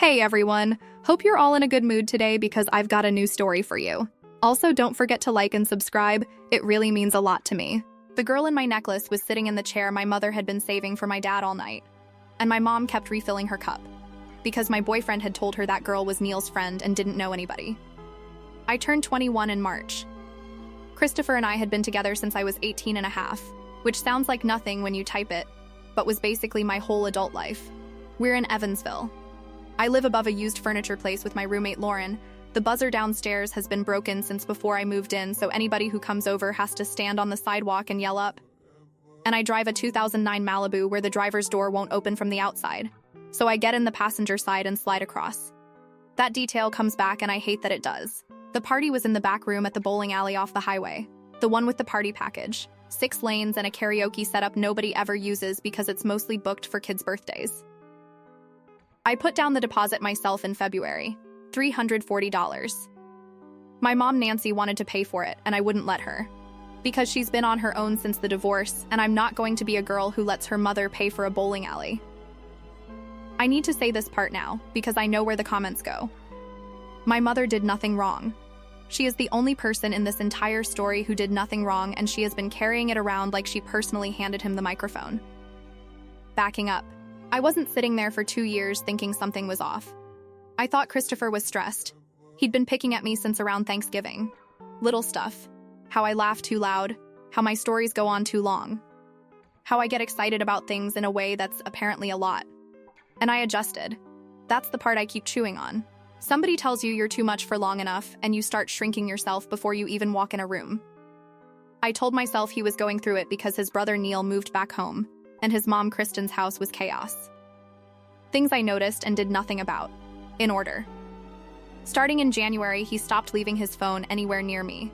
Hey everyone! Hope you're all in a good mood today because I've got a new story for you. Also, don't forget to like and subscribe, it really means a lot to me. The girl in my necklace was sitting in the chair my mother had been saving for my dad all night, and my mom kept refilling her cup, because my boyfriend had told her that girl was Neil's friend and didn't know anybody. I turned 21 in March. Christopher and I had been together since I was 18 and a half, which sounds like nothing when you type it, but was basically my whole adult life. We're in Evansville. I live above a used furniture place with my roommate Lauren. The buzzer downstairs has been broken since before I moved in, so anybody who comes over has to stand on the sidewalk and yell up. And I drive a 2009 Malibu where the driver's door won't open from the outside, so I get in the passenger side and slide across. That detail comes back and I hate that it does. The party was in the back room at the bowling alley off the highway, the one with the party package, 6 lanes and a karaoke setup nobody ever uses because it's mostly booked for kids' birthdays. I put down the deposit myself in February, $340. My mom Nancy wanted to pay for it, and I wouldn't let her. Because she's been on her own since the divorce, and I'm not going to be a girl who lets her mother pay for a bowling alley. I need to say this part now, because I know where the comments go. My mother did nothing wrong. She is the only person in this entire story who did nothing wrong, and she has been carrying it around like she personally handed him the microphone. Backing up. I wasn't sitting there for 2 years thinking something was off. I thought Christopher was stressed. He'd been picking at me since around Thanksgiving. Little stuff. How I laugh too loud. How my stories go on too long. How I get excited about things in a way that's apparently a lot. And I adjusted. That's the part I keep chewing on. Somebody tells you you're too much for long enough, and you start shrinking yourself before you even walk in a room. I told myself he was going through it because his brother Neil moved back home, and his mom Kristen's house was chaos. Things I noticed and did nothing about. In order. Starting in January, he stopped leaving his phone anywhere near me,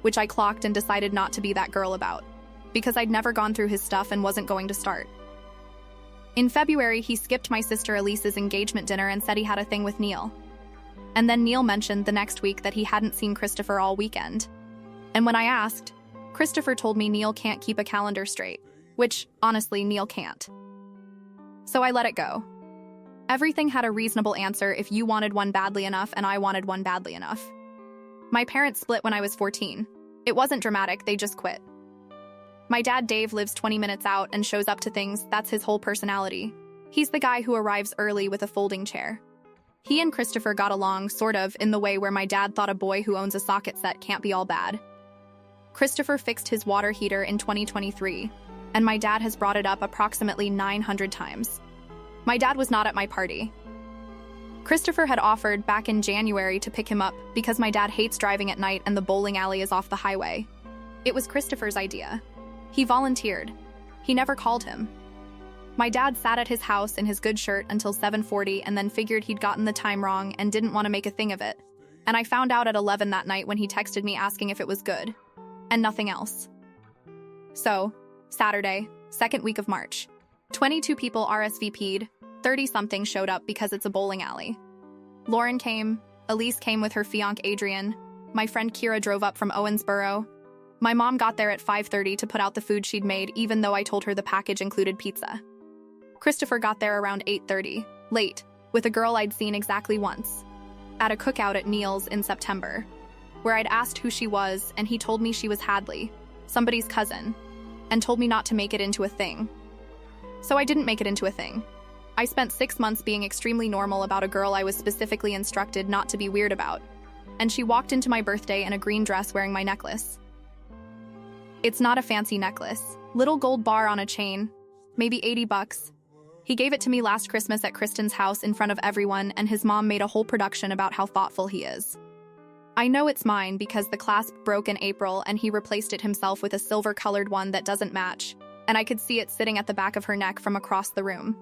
which I clocked and decided not to be that girl about, because I'd never gone through his stuff and wasn't going to start. In February, he skipped my sister Elise's engagement dinner and said he had a thing with Neil. And then Neil mentioned the next week that he hadn't seen Christopher all weekend. And when I asked, Christopher told me Neil can't keep a calendar straight, which, honestly, Neil can't. So I let it go. Everything had a reasonable answer if you wanted one badly enough and I wanted one badly enough. My parents split when I was 14. It wasn't dramatic, they just quit. My dad Dave lives 20 minutes out and shows up to things, that's his whole personality. He's the guy who arrives early with a folding chair. He and Christopher got along, sort of, in the way where my dad thought a boy who owns a socket set can't be all bad. Christopher fixed his water heater in 2023, and my dad has brought it up approximately 900 times. My dad was not at my party. Christopher had offered back in January to pick him up because my dad hates driving at night and the bowling alley is off the highway. It was Christopher's idea. He volunteered. He never called him. My dad sat at his house in his good shirt until 7:40 and then figured he'd gotten the time wrong and didn't want to make a thing of it. And I found out at 11 that night when he texted me asking if it was good. And nothing else. So, Saturday, 2nd week of March. 22 people RSVP'd, 30-something showed up because it's a bowling alley. Lauren came, Elise came with her fiancé Adrian, my friend Kira drove up from Owensboro. My mom got there at 5:30 to put out the food she'd made even though I told her the package included pizza. Christopher got there around 8:30, late, with a girl I'd seen exactly once, at a cookout at Neil's in September, where I'd asked who she was and he told me she was Hadley, somebody's cousin, and told me not to make it into a thing. So I didn't make it into a thing. I spent 6 months being extremely normal about a girl I was specifically instructed not to be weird about, and she walked into my birthday in a green dress wearing my necklace. It's not a fancy necklace, little gold bar on a chain, maybe $80. He gave it to me last Christmas at Kristen's house in front of everyone, and his mom made a whole production about how thoughtful he is. I know it's mine because the clasp broke in April and he replaced it himself with a silver-colored one that doesn't match, and I could see it sitting at the back of her neck from across the room.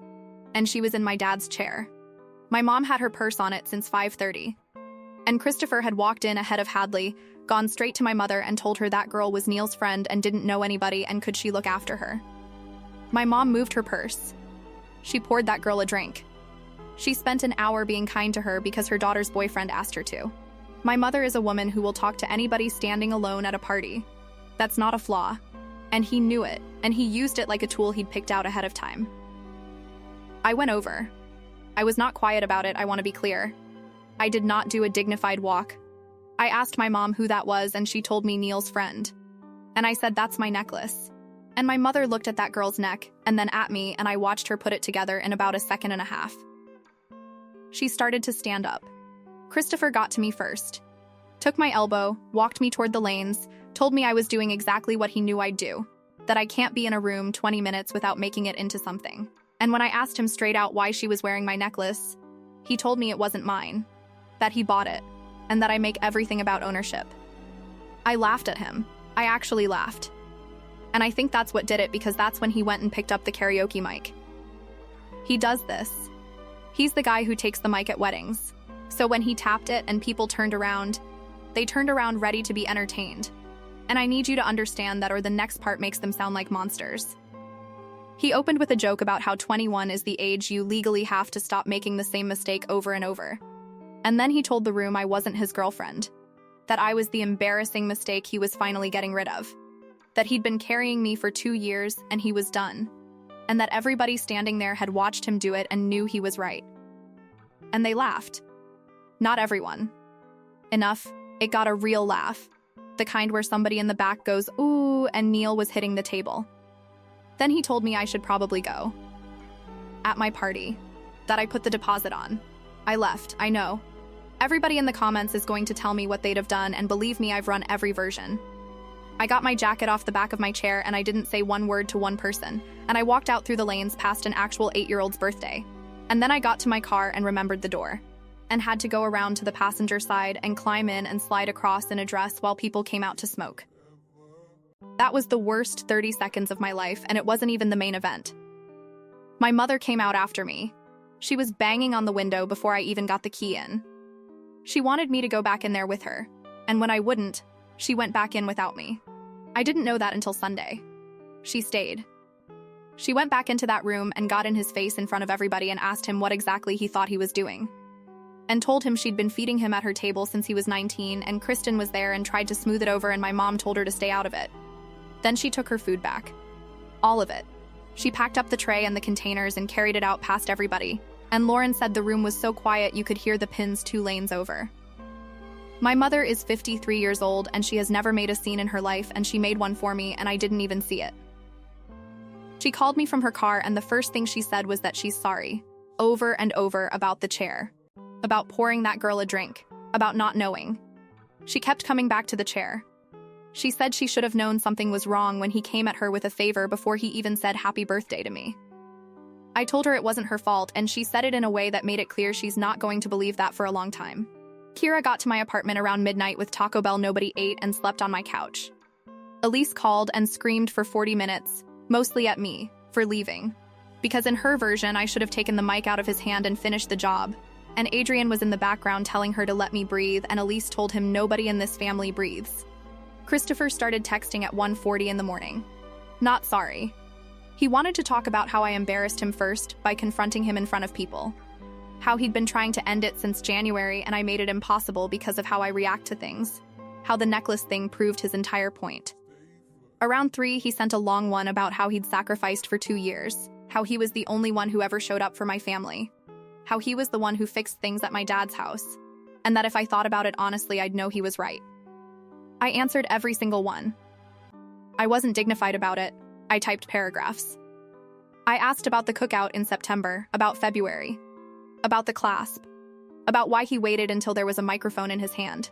And she was in my dad's chair. My mom had her purse on it since 5:30. And Christopher had walked in ahead of Hadley, gone straight to my mother and told her that girl was Neil's friend and didn't know anybody and could she look after her. My mom moved her purse. She poured that girl a drink. She spent an hour being kind to her because her daughter's boyfriend asked her to. My mother is a woman who will talk to anybody standing alone at a party. That's not a flaw. And he knew it, and he used it like a tool he'd picked out ahead of time. I went over. I was not quiet about it, I want to be clear. I did not do a dignified walk. I asked my mom who that was, and she told me Neil's friend. And I said, that's my necklace. And my mother looked at that girl's neck, and then at me, and I watched her put it together in about a second and a half. She started to stand up. Christopher got to me first. Took my elbow, walked me toward the lanes, told me I was doing exactly what he knew I'd do. That I can't be in a room 20 minutes without making it into something. And when I asked him straight out why she was wearing my necklace, he told me it wasn't mine. That he bought it. And that I make everything about ownership. I laughed at him. I actually laughed. And I think that's what did it, because that's when he went and picked up the karaoke mic. He does this. He's the guy who takes the mic at weddings. So when he tapped it and people turned around, they turned around ready to be entertained. And I need you to understand that, or the next part makes them sound like monsters. He opened with a joke about how 21 is the age you legally have to stop making the same mistake over and over. And then he told the room I wasn't his girlfriend. That I was the embarrassing mistake he was finally getting rid of. That he'd been carrying me for 2 years and he was done. And that everybody standing there had watched him do it and knew he was right. And they laughed. Not everyone. Enough, it got a real laugh. The kind where somebody in the back goes, ooh, and Neil was hitting the table. Then he told me I should probably go. At my party. That I put the deposit on. I left, I know. Everybody in the comments is going to tell me what they'd have done, and believe me, I've run every version. I got my jacket off the back of my chair and I didn't say one word to one person, and I walked out through the lanes past an actual 8-year-old's birthday. And then I got to my car and remembered the door, and had to go around to the passenger side and climb in and slide across in a dress while people came out to smoke. That was the worst 30 seconds of my life, and it wasn't even the main event. My mother came out after me. She was banging on the window before I even got the key in. She wanted me to go back in there with her, and when I wouldn't, she went back in without me. I didn't know that until Sunday. She stayed. She went back into that room and got in his face in front of everybody and asked him what exactly he thought he was doing. And told him she'd been feeding him at her table since he was 19, and Kristen was there and tried to smooth it over, and my mom told her to stay out of it. Then she took her food back. All of it. She packed up the tray and the containers and carried it out past everybody. And Lauren said the room was so quiet you could hear the pins 2 lanes over. My mother is 53 years old and she has never made a scene in her life, and she made one for me and I didn't even see it. She called me from her car and the first thing she said was that she's sorry, over and over, about the chair. About pouring that girl a drink. About not knowing. She kept coming back to the chair. She said she should have known something was wrong when he came at her with a favor before he even said happy birthday to me. I told her it wasn't her fault, and she said it in a way that made it clear she's not going to believe that for a long time. Kira got to my apartment around midnight with Taco Bell nobody ate and slept on my couch. Elise called and screamed for 40 minutes, mostly at me, for leaving. Because in her version, I should have taken the mic out of his hand and finished the job. And Adrian was in the background telling her to let me breathe, and Elise told him nobody in this family breathes. Christopher started texting at 1:40 in the morning. Not sorry. He wanted to talk about how I embarrassed him first by confronting him in front of people. How he'd been trying to end it since January and I made it impossible because of how I react to things. How the necklace thing proved his entire point. Around 3, he sent a long one about how he'd sacrificed for 2 years. How he was the only one who ever showed up for my family. How he was the one who fixed things at my dad's house. And that if I thought about it honestly, I'd know he was right. I answered every single one. I wasn't dignified about it. I typed paragraphs. I asked about the cookout in September, about February, about the clasp, about why he waited until there was a microphone in his hand.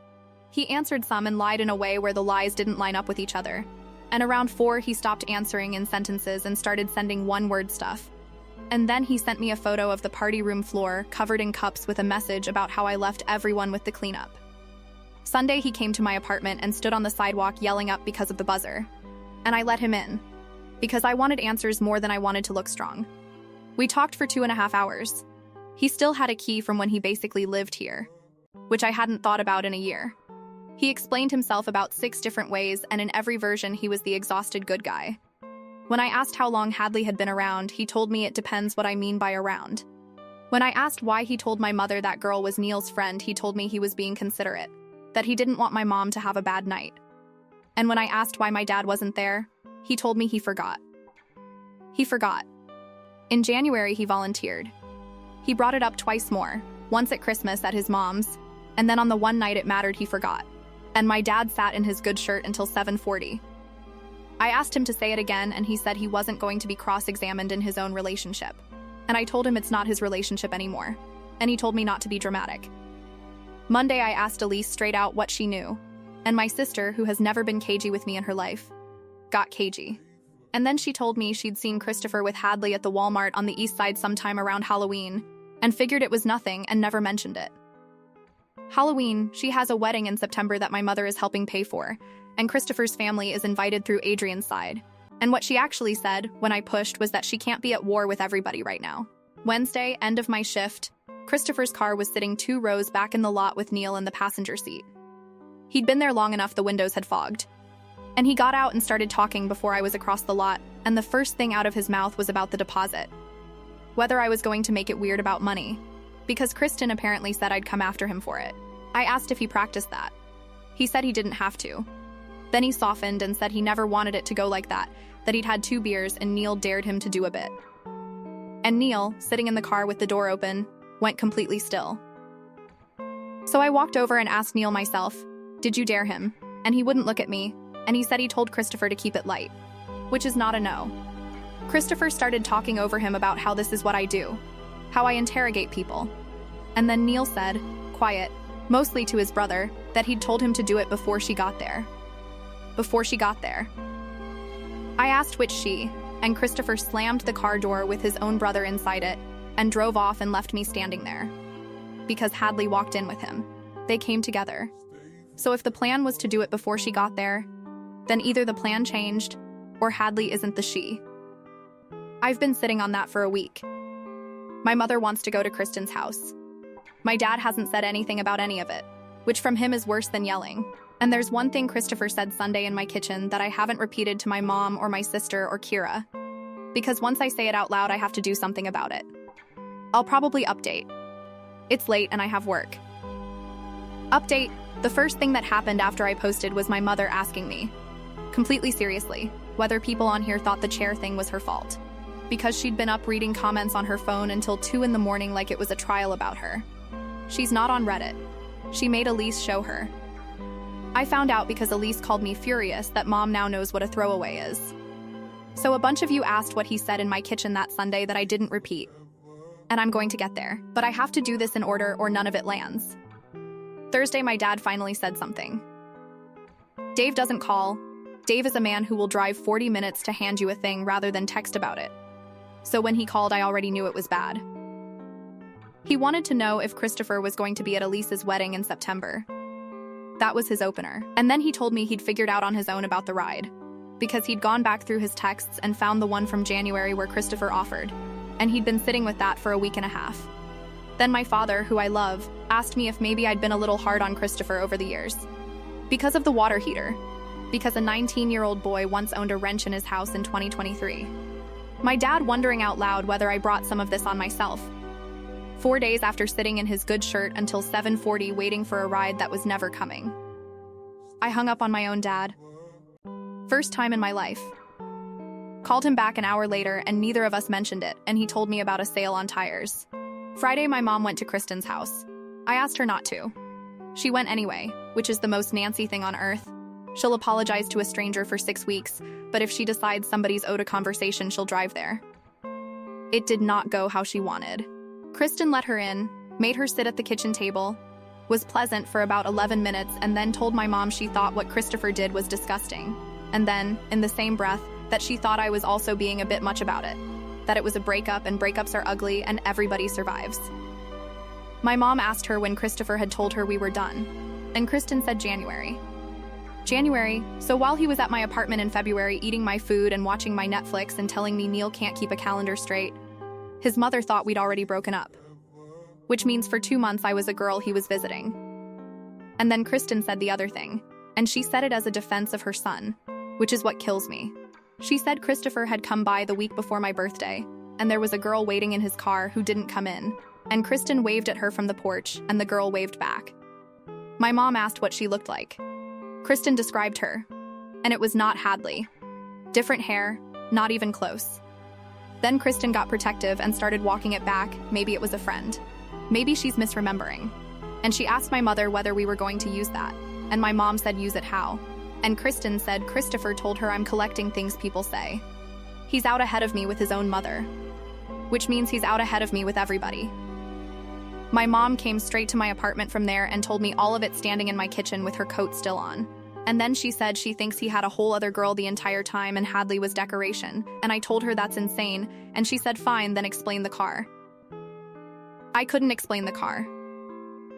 He answered some and lied in a way where the lies didn't line up with each other. And around 4, he stopped answering in sentences and started sending one-word stuff. And then he sent me a photo of the party room floor covered in cups with a message about how I left everyone with the cleanup. Sunday, he came to my apartment and stood on the sidewalk yelling up because of the buzzer. And I let him in. Because I wanted answers more than I wanted to look strong. We talked for 2.5 hours. He still had a key from when he basically lived here, which I hadn't thought about in a year. He explained himself about 6 different ways, and in every version he was the exhausted good guy. When I asked how long Hadley had been around, he told me it depends what I mean by around. When I asked why he told my mother that girl was Neil's friend, he told me he was being considerate, that he didn't want my mom to have a bad night. And when I asked why my dad wasn't there, he told me he forgot. He forgot. In January, he volunteered. He brought it up twice more, once at Christmas at his mom's, and then on the one night it mattered he forgot. And my dad sat in his good shirt until 7:40. I asked him to say it again, and he said he wasn't going to be cross-examined in his own relationship. And I told him it's not his relationship anymore, and he told me not to be dramatic. Monday, I asked Elise straight out what she knew, and my sister, who has never been cagey with me in her life, got cagey. And then she told me she'd seen Christopher with Hadley at the Walmart on the east side sometime around Halloween, and figured it was nothing and never mentioned it. Halloween, she has a wedding in September that my mother is helping pay for, and Christopher's family is invited through Adrian's side. And what she actually said, when I pushed, was that she can't be at war with everybody right now. Wednesday, end of my shift, Christopher's car was sitting 2 rows back in the lot with Neil in the passenger seat. He'd been there long enough the windows had fogged. And he got out and started talking before I was across the lot, and the first thing out of his mouth was about the deposit. Whether I was going to make it weird about money, because Kristen apparently said I'd come after him for it. I asked if he practiced that. He said he didn't have to. Then he softened and said he never wanted it to go like that he'd had 2 beers and Neil dared him to do a bit. And Neil, sitting in the car with the door open, went completely still. So I walked over and asked Neil myself, "Did you dare him?" And he wouldn't look at me, and he said he told Christopher to keep it light, which is not a no. Christopher started talking over him about how this is what I do, how I interrogate people. And then Neil said, quiet, mostly to his brother, that he'd told him to do it before she got there. Before she got there. I asked which she, and Christopher slammed the car door with his own brother inside it and drove off and left me standing there. Because Hadley walked in with him. They came together. So if the plan was to do it before she got there, then either the plan changed or Hadley isn't the she. I've been sitting on that for a week. My mother wants to go to Kristen's house. My dad hasn't said anything about any of it, which from him is worse than yelling. And there's one thing Christopher said Sunday in my kitchen that I haven't repeated to my mom or my sister or Kira. Because once I say it out loud, I have to do something about it. I'll probably update. It's late and I have work. Update, the first thing that happened after I posted was my mother asking me, completely seriously, whether people on here thought the chair thing was her fault. Because she'd been up reading comments on her phone until 2 in the morning like it was a trial about her. She's not on Reddit. She made Elise show her. I found out because Elise called me furious that mom now knows what a throwaway is. So a bunch of you asked what he said in my kitchen that Sunday that I didn't repeat. And I'm going to get there, but I have to do this in order or none of it lands. Thursday, my dad finally said something. Dave doesn't call. Dave is a man who will drive 40 minutes to hand you a thing rather than text about it. So when he called, I already knew it was bad. He wanted to know if Christopher was going to be at Elise's wedding in September. That was his opener. And then he told me he'd figured out on his own about the ride, because he'd gone back through his texts and found the one from January where Christopher offered, and he'd been sitting with that for a week and a half. Then my father, who I love, asked me if maybe I'd been a little hard on Christopher over the years. Because of the water heater. Because a 19-year-old boy once owned a wrench in his house in 2023. My dad wondering out loud whether I brought some of this on myself. 4 days after sitting in his good shirt until 7:40 waiting for a ride that was never coming. I hung up on my own dad. First time in my life. Called him back an hour later and neither of us mentioned it, and he told me about a sale on tires. Friday, my mom went to Kristen's house. I asked her not to. She went anyway, which is the most Nancy thing on earth. She'll apologize to a stranger for 6 weeks, but if she decides somebody's owed a conversation, she'll drive there. It did not go how she wanted. Kristen let her in, made her sit at the kitchen table, was pleasant for about 11 minutes, and then told my mom she thought what Christopher did was disgusting. And then, in the same breath, that she thought I was also being a bit much about it. That it was a breakup and breakups are ugly and everybody survives. My mom asked her when Christopher had told her we were done, and Kristen said January. January, so while he was at my apartment in February eating my food and watching my Netflix and telling me Neil can't keep a calendar straight, his mother thought we'd already broken up. Which means for 2 months I was a girl he was visiting. And then Kristen said the other thing, and she said it as a defense of her son, which is what kills me. She said Christopher had come by the week before my birthday, and there was a girl waiting in his car who didn't come in, and Kristen waved at her from the porch, and the girl waved back. My mom asked what she looked like. Kristen described her, and it was not Hadley. Different hair, not even close. Then Kristen got protective and started walking it back. Maybe it was a friend. Maybe she's misremembering. And she asked my mother whether we were going to use that. And my mom said, use it how? And Kristen said Christopher told her I'm collecting things people say. He's out ahead of me with his own mother. Which means he's out ahead of me with everybody. My mom came straight to my apartment from there and told me all of it standing in my kitchen with her coat still on. And then she said she thinks he had a whole other girl the entire time and Hadley was decoration. And I told her that's insane, and she said fine, then explain the car. I couldn't explain the car.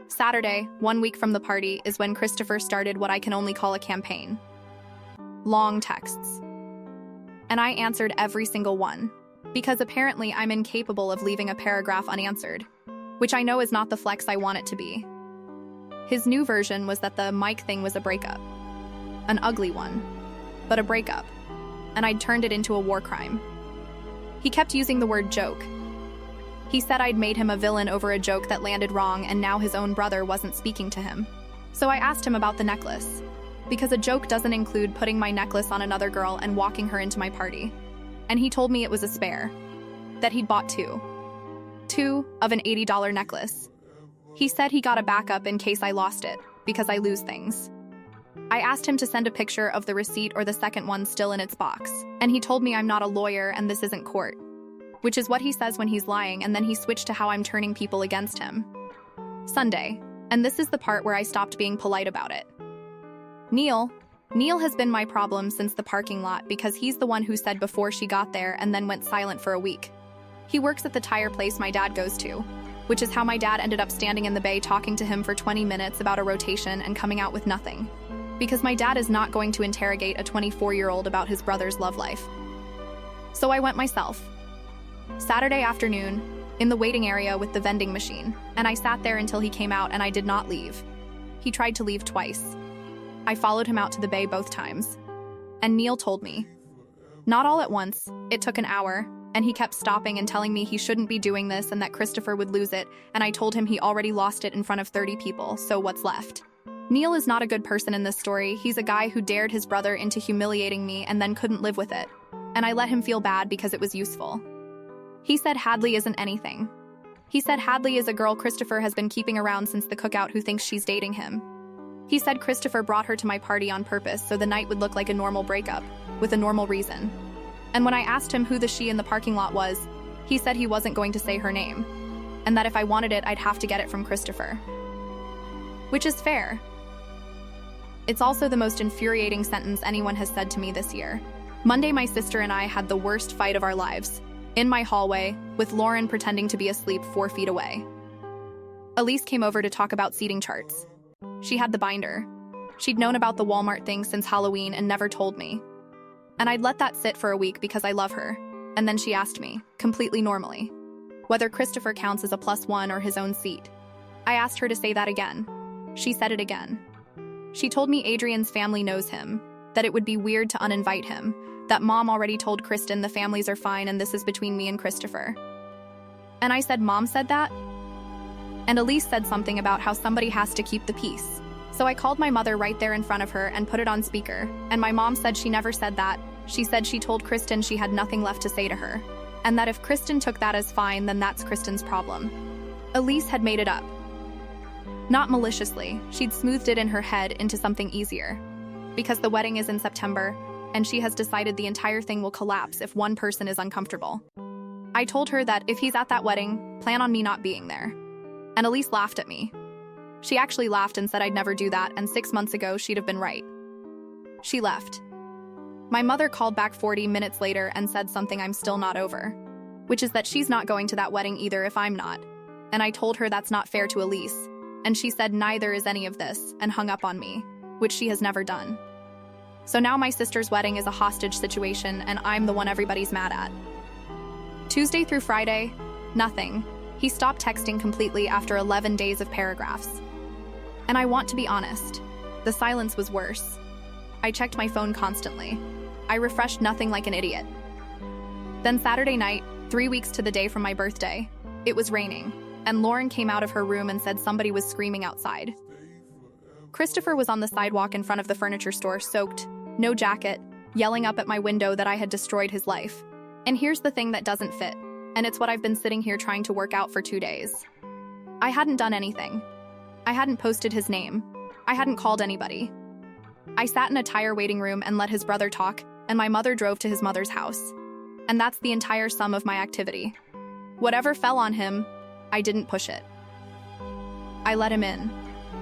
Saturday, 1 week from the party, is when Christopher started what I can only call a campaign. Long texts. And I answered every single one. Because apparently I'm incapable of leaving a paragraph unanswered. Which I know is not the flex I want it to be. His new version was that the Mike thing was a breakup. An ugly one, but a breakup. And I'd turned it into a war crime. He kept using the word joke. He said I'd made him a villain over a joke that landed wrong and now his own brother wasn't speaking to him. So I asked him about the necklace. Because a joke doesn't include putting my necklace on another girl and walking her into my party. And he told me it was a spare. That he'd bought two. Two of an $80 necklace. He said he got a backup in case I lost it, because I lose things. I asked him to send a picture of the receipt or the second one still in its box, and he told me I'm not a lawyer and this isn't court. Which is what he says when he's lying, and then he switched to how I'm turning people against him. Sunday, and this is the part where I stopped being polite about it. Neil has been my problem since the parking lot because he's the one who said before she got there and then went silent for a week. He works at the tire place my dad goes to, which is how my dad ended up standing in the bay talking to him for 20 minutes about a rotation and coming out with nothing. Because my dad is not going to interrogate a 24-year-old about his brother's love life. So I went myself. Saturday afternoon, in the waiting area with the vending machine, and I sat there until he came out and I did not leave. He tried to leave twice. I followed him out to the bay both times. And Neil told me. Not all at once, it took an hour, and he kept stopping and telling me he shouldn't be doing this and that Christopher would lose it, and I told him he already lost it in front of 30 people, so what's left? Neil is not a good person in this story. He's a guy who dared his brother into humiliating me and then couldn't live with it. And I let him feel bad because it was useful. He said Hadley isn't anything. He said Hadley is a girl Christopher has been keeping around since the cookout who thinks she's dating him. He said Christopher brought her to my party on purpose so the night would look like a normal breakup, with a normal reason. And when I asked him who the she in the parking lot was, he said he wasn't going to say her name, and that if I wanted it, I'd have to get it from Christopher. Which is fair. It's also the most infuriating sentence anyone has said to me this year. Monday, my sister and I had the worst fight of our lives. In my hallway, with Lauren pretending to be asleep 4 feet away. Elise came over to talk about seating charts. She had the binder. She'd known about the Walmart thing since Halloween and never told me. And I'd let that sit for a week because I love her. And then she asked me, completely normally, whether Christopher counts as a +1 or his own seat. I asked her to say that again. She said it again. She told me Adrian's family knows him, that it would be weird to uninvite him, that Mom already told Kristen the families are fine and this is between me and Christopher. And I said, Mom said that? And Elise said something about how somebody has to keep the peace. So I called my mother right there in front of her and put it on speaker, and my mom said she never said that. She said she told Kristen she had nothing left to say to her, and that if Kristen took that as fine, then that's Kristen's problem. Elise had made it up. Not maliciously, she'd smoothed it in her head into something easier. Because the wedding is in September, and she has decided the entire thing will collapse if one person is uncomfortable. I told her that if he's at that wedding, plan on me not being there. And Elise laughed at me. She actually laughed and said I'd never do that, and 6 months ago she'd have been right. She left. My mother called back 40 minutes later and said something I'm still not over, which is that she's not going to that wedding either if I'm not. And I told her that's not fair to Elise, and she said neither is any of this and hung up on me, which she has never done. So now my sister's wedding is a hostage situation and I'm the one everybody's mad at. Tuesday through Friday, nothing. He stopped texting completely after 11 days of paragraphs. And I want to be honest, the silence was worse. I checked my phone constantly. I refreshed nothing like an idiot. Then Saturday night, 3 weeks to the day from my birthday, it was raining, and Lauren came out of her room and said somebody was screaming outside. Christopher was on the sidewalk in front of the furniture store, soaked, no jacket, yelling up at my window that I had destroyed his life. And here's the thing that doesn't fit, and it's what I've been sitting here trying to work out for 2 days. I hadn't done anything. I hadn't posted his name. I hadn't called anybody. I sat in a tire waiting room and let his brother talk, and my mother drove to his mother's house. And that's the entire sum of my activity. Whatever fell on him, I didn't push it. I let him in.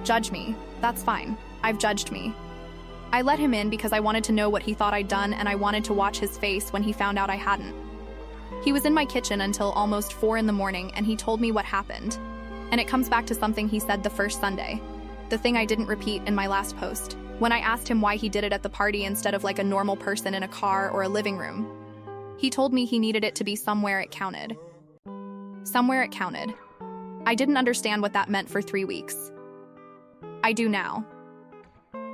Judge me. That's fine. I've judged me. I let him in because I wanted to know what he thought I'd done, and I wanted to watch his face when he found out I hadn't. He was in my kitchen until almost 4 in the morning, and he told me what happened. And it comes back to something he said the first Sunday. The thing I didn't repeat in my last post. When I asked him why he did it at the party instead of like a normal person in a car or a living room. He told me he needed it to be somewhere it counted. Somewhere it counted. I didn't understand what that meant for 3 weeks. I do now.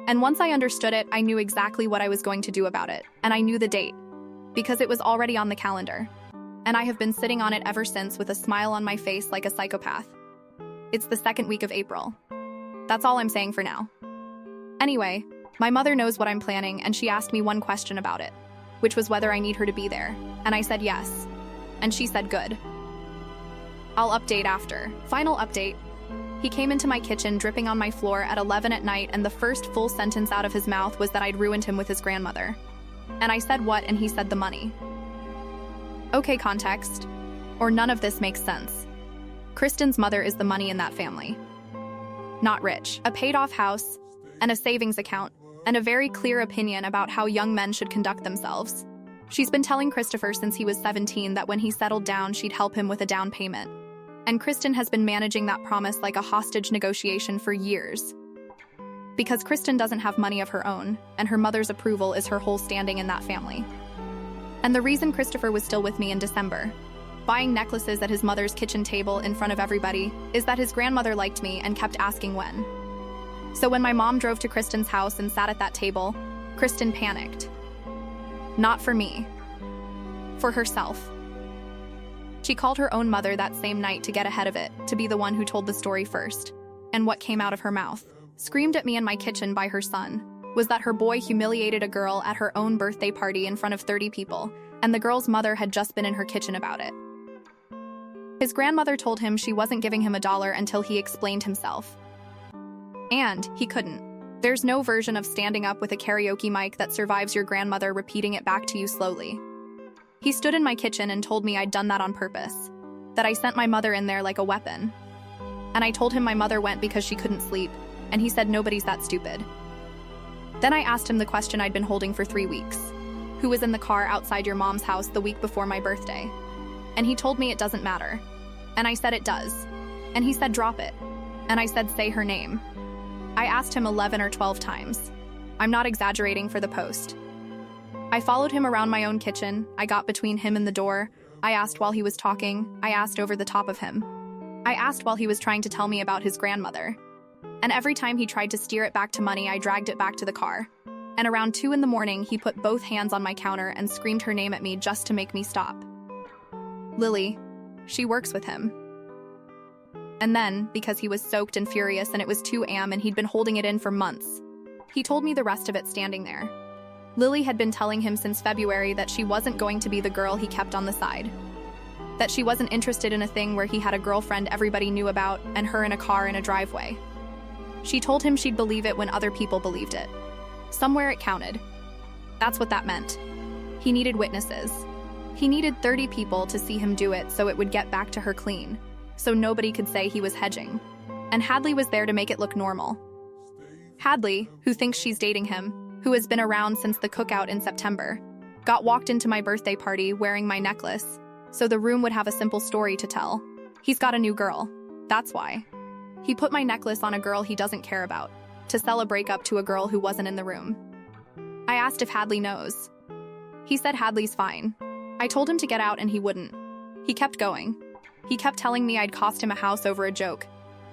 And once I understood it, I knew exactly what I was going to do about it, and I knew the date, because it was already on the calendar. And I have been sitting on it ever since with a smile on my face like a psychopath. It's the 2nd week of April. That's all I'm saying for now. Anyway, my mother knows what I'm planning, and she asked me one question about it, which was whether I need her to be there, and I said yes. And she said good. I'll update after. Final update. He came into my kitchen dripping on my floor at 11 at night, and the first full sentence out of his mouth was that I'd ruined him with his grandmother. And I said what, and he said the money. Okay, context. Or none of this makes sense. Kristen's mother is the money in that family. Not rich. A paid-off house, and a savings account, and a very clear opinion about how young men should conduct themselves. She's been telling Christopher since he was 17 that when he settled down, she'd help him with a down payment. And Kristen has been managing that promise like a hostage negotiation for years. Because Kristen doesn't have money of her own, and her mother's approval is her whole standing in that family. And the reason Christopher was still with me in December, buying necklaces at his mother's kitchen table in front of everybody, is that his grandmother liked me and kept asking when. So when my mom drove to Kristen's house and sat at that table, Kristen panicked. Not for me. For herself. She called her own mother that same night to get ahead of it, to be the one who told the story first. And what came out of her mouth, screamed at me in my kitchen by her son, was that her boy humiliated a girl at her own birthday party in front of 30 people, and the girl's mother had just been in her kitchen about it. His grandmother told him she wasn't giving him $1 until he explained himself. And he couldn't. There's no version of standing up with a karaoke mic that survives your grandmother repeating it back to you slowly. He stood in my kitchen and told me I'd done that on purpose, that I sent my mother in there like a weapon. And I told him my mother went because she couldn't sleep, and he said nobody's that stupid. Then I asked him the question I'd been holding for 3 weeks. Who was in the car outside your mom's house the week before my birthday? And he told me it doesn't matter. And I said it does. And he said drop it. And I said say her name. I asked him 11 or 12 times. I'm not exaggerating for the post. I followed him around my own kitchen. I got between him and the door. I asked while he was talking. I asked over the top of him. I asked while he was trying to tell me about his grandmother. And every time he tried to steer it back to money, I dragged it back to the car. And around 2 in the morning, he put both hands on my counter and screamed her name at me just to make me stop. Lily. She works with him. And then, because he was soaked and furious and it was 2 a.m. and he'd been holding it in for months, he told me the rest of it standing there. Lily had been telling him since February that she wasn't going to be the girl he kept on the side. That she wasn't interested in a thing where he had a girlfriend everybody knew about and her in a car in a driveway. She told him she'd believe it when other people believed it. Somewhere it counted. That's what that meant. He needed witnesses. He needed 30 people to see him do it so it would get back to her clean, so nobody could say he was hedging. And Hadley was there to make it look normal. Hadley, who thinks she's dating him, who has been around since the cookout in September, got walked into my birthday party wearing my necklace, so the room would have a simple story to tell. He's got a new girl. That's why. He put my necklace on a girl he doesn't care about, to sell a breakup to a girl who wasn't in the room. I asked if Hadley knows. He said Hadley's fine. I told him to get out and he wouldn't. He kept going. He kept telling me I'd cost him a house over a joke.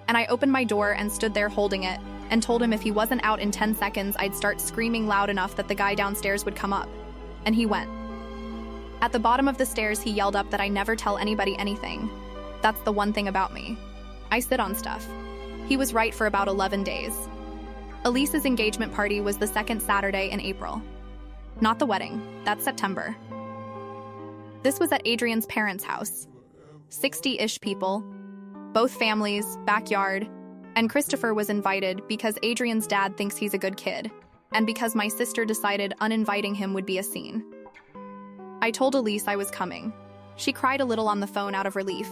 And I opened my door and stood there holding it, and told him if he wasn't out in 10 seconds, I'd start screaming loud enough that the guy downstairs would come up. And he went. At the bottom of the stairs, he yelled up that I never tell anybody anything. That's the one thing about me. I sit on stuff. He was right for about 11 days. Elise's engagement party was the 2nd Saturday in April. Not the wedding, that's September. This was at Adrian's parents' house. 60-ish people, both families, backyard, and Christopher was invited because Adrian's dad thinks he's a good kid, and because my sister decided uninviting him would be a scene. I told Elise I was coming. She cried a little on the phone out of relief,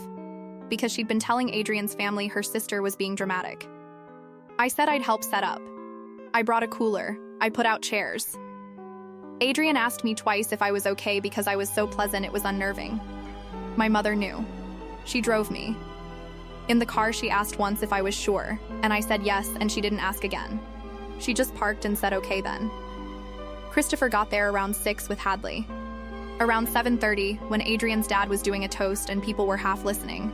because she'd been telling Adrian's family her sister was being dramatic. I said I'd help set up. I brought a cooler. I put out chairs. Adrian asked me twice if I was okay because I was so pleasant it was unnerving. My mother knew. She drove me. In the car, she asked once if I was sure, and I said yes, and she didn't ask again. She just parked and said okay then. Christopher got there around 6 with Hadley. Around 7:30, when Adrian's dad was doing a toast and people were half listening,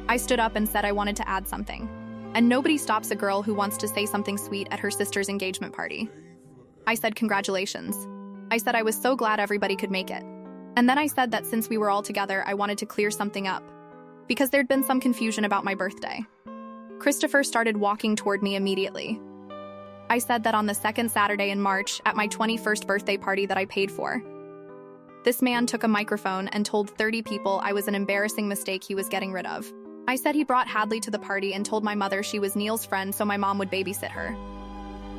I stood up and said I wanted to add something. And nobody stops a girl who wants to say something sweet at her sister's engagement party. I said congratulations. I said I was so glad everybody could make it. And then I said that since we were all together, I wanted to clear something up, because there'd been some confusion about my birthday. Christopher started walking toward me immediately. I said that on the second Saturday in March, at my 21st birthday party that I paid for, this man took a microphone and told 30 people I was an embarrassing mistake he was getting rid of. I said he brought Hadley to the party and told my mother she was Neil's friend so my mom would babysit her.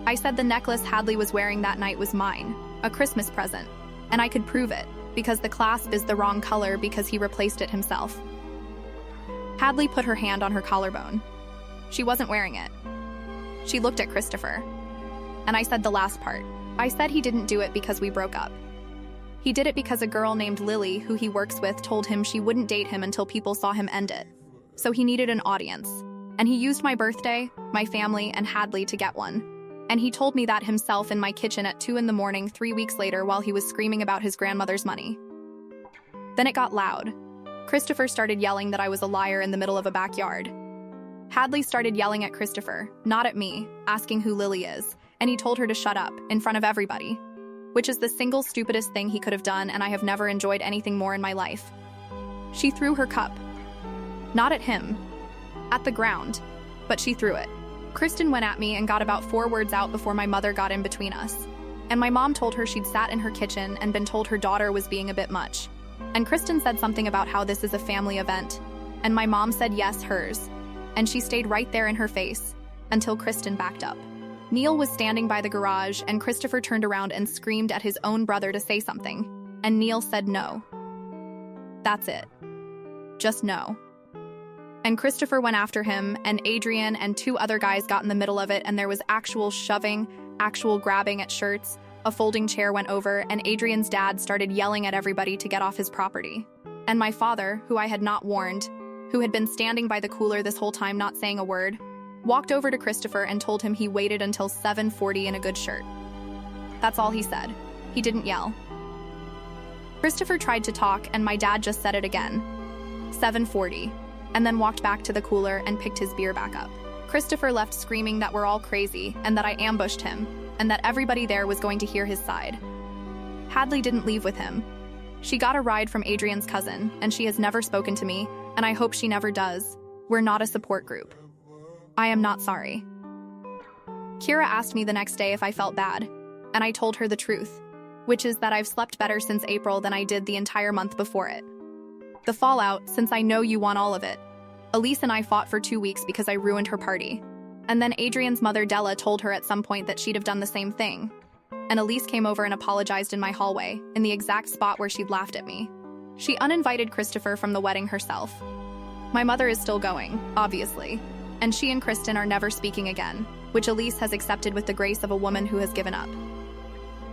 I said the necklace Hadley was wearing that night was mine, a Christmas present, and I could prove it, because the clasp is the wrong color because he replaced it himself. Hadley put her hand on her collarbone. She wasn't wearing it. She looked at Christopher. And I said the last part. I said he didn't do it because we broke up. He did it because a girl named Lily, who he works with, told him she wouldn't date him until people saw him end it. So he needed an audience. And he used my birthday, my family, and Hadley to get one. And he told me that himself in my kitchen at 2 a.m. 3 weeks later while he was screaming about his grandmother's money. Then it got loud. Christopher started yelling that I was a liar in the middle of a backyard. Hadley started yelling at Christopher, not at me, asking who Lily is, and he told her to shut up, in front of everybody, which is the single stupidest thing he could have done, and I have never enjoyed anything more in my life. She threw her cup. Not at him. At the ground. But she threw it. Kristen went at me and got about 4 words out before my mother got in between us. And my mom told her she'd sat in her kitchen and been told her daughter was being a bit much. And Kristen said something about how this is a family event. And my mom said yes, hers. And she stayed right there in her face, until Kristen backed up. Neil was standing by the garage, and Christopher turned around and screamed at his own brother to say something. And Neil said no. That's it. Just no. And Christopher went after him, and Adrian and 2 other guys got in the middle of it, and there was actual shoving, actual grabbing at shirts. A folding chair went over, and Adrian's dad started yelling at everybody to get off his property. And my father, who I had not warned, who had been standing by the cooler this whole time not saying a word, walked over to Christopher and told him he waited until 7:40 in a good shirt. That's all he said. He didn't yell. Christopher tried to talk, and my dad just said it again. 7:40. And then walked back to the cooler and picked his beer back up. Christopher left screaming that we're all crazy and that I ambushed him and that everybody there was going to hear his side. Hadley didn't leave with him. She got a ride from Adrian's cousin, and she has never spoken to me, and I hope she never does. We're not a support group. I am not sorry. Kira asked me the next day if I felt bad, and I told her the truth, which is that I've slept better since April than I did the entire month before it. The fallout, since I know you want all of it. Elise and I fought for 2 weeks because I ruined her party. And then Adrian's mother Della told her at some point that she'd have done the same thing. And Elise came over and apologized in my hallway, in the exact spot where she'd laughed at me. She uninvited Christopher from the wedding herself. My mother is still going, obviously, and she and Kristen are never speaking again, which Elise has accepted with the grace of a woman who has given up.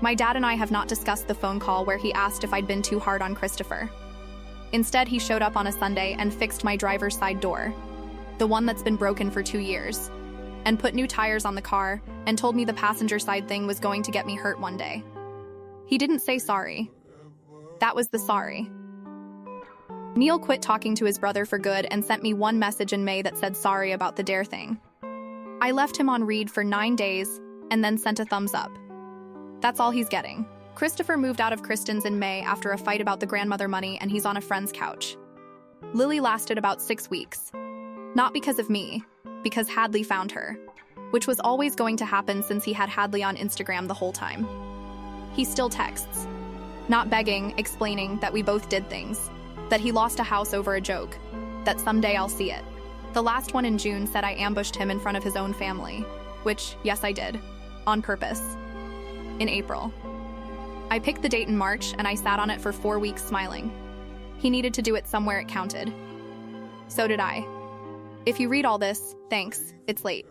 My dad and I have not discussed the phone call where he asked if I'd been too hard on Christopher. Instead, he showed up on a Sunday and fixed my driver's side door, the one that's been broken for 2 years, and put new tires on the car and told me the passenger side thing was going to get me hurt one day. He didn't say sorry. That was the sorry. Neil quit talking to his brother for good and sent me one message in May that said sorry about the dare thing. I left him on read for 9 days and then sent a thumbs up. That's all he's getting. Christopher moved out of Kristen's in May after a fight about the grandmother money, and he's on a friend's couch. Lily lasted about 6 weeks. Not because of me, because Hadley found her, which was always going to happen since he had Hadley on Instagram the whole time. He still texts. Not begging, explaining that we both did things. That he lost a house over a joke. That someday I'll see it. The last one in June said I ambushed him in front of his own family. Which, yes, I did. On purpose. In April. I picked the date in March, and I sat on it for 4 weeks smiling. He needed to do it somewhere it counted. So did I. If you read all this, thanks, it's late.